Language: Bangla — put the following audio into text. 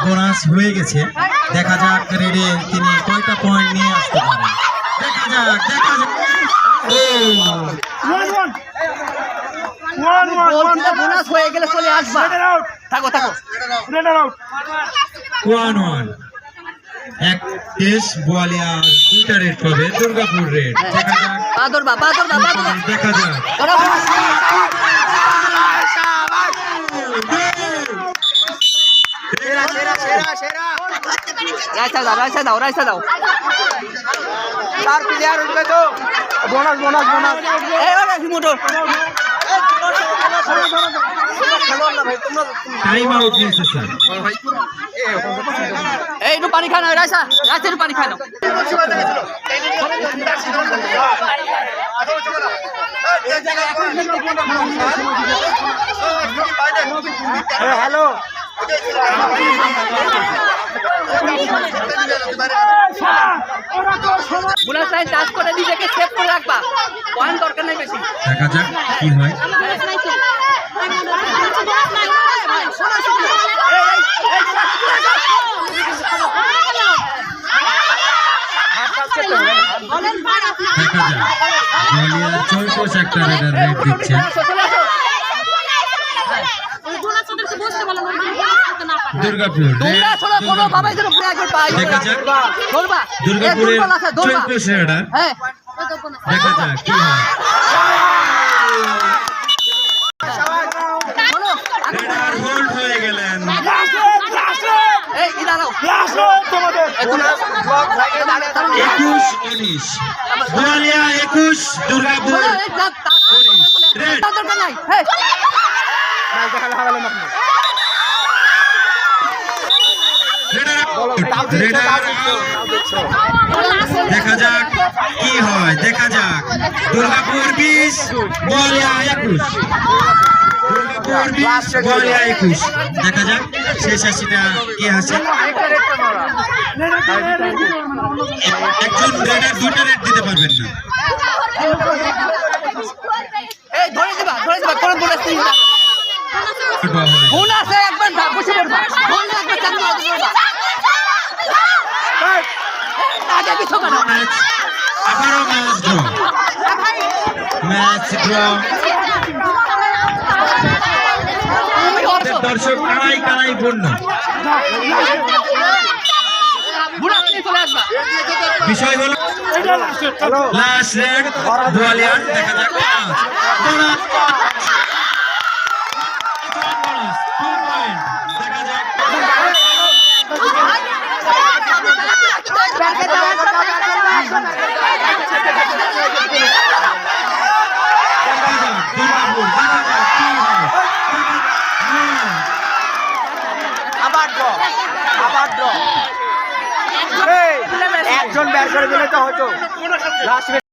বোনাস হয়ে গেছে। দেখা যাক রেডে তিনি কয়টা পয়েন্ট নিয়ে আসতে পারেন। দেখা যাক বোনাস হয়ে গেলে চলে আসবা। থাকো 1-1 এক দেশ বোয়ালিয়া দুইটা রেড পাবে, দুর্গাপুর রেড। দেখা যাক দেখা যাক রাইসা দাও চার প্লেয়ার উঠবে তো বোনাস টাইম আউট নিয়েছে স্যার। এই একটু পানি খানো রাইসা একটু পানি খানো। হ্যালো বোনাস লাইন টাচ করে নিজেকে সেভ করে রাখবা, পয়েন্ট দরকার নেই বেশি। দেখা যাক কি হয়। দেখা যাক বোয়ালিয়া চৌকোশ একটা রেডার রেড দিচ্ছে। দুর্গাপুর দেখা যাক দুর্গাপুরের চৌকোশ রেডার। দেখা যাক কি হয়। রেডার হোল্ড হয়ে গেলেন। 21-19 বোয়ালিয়া 21 দুর্গাপুর 19 রেড। দেখা যাক কি হয়। দেখা যাক দুর্গাপুর 20 বোয়ালিয়া 21 দুর্গাপুর 20 বোয়ালিয়া 21। দেখা যাক শেষ হাসিটা কে হাসে। একজন রেডার দুইটা রেড দিতে পারবেন না। আবারও ম্যাচ ড্র। দর্শক কানাই পূর্ণ। বিষয় হলো লাস্ট রেড বোয়ালিয়ার। দেখা যাক একজন ব্যাট করে দিলে তো হতো।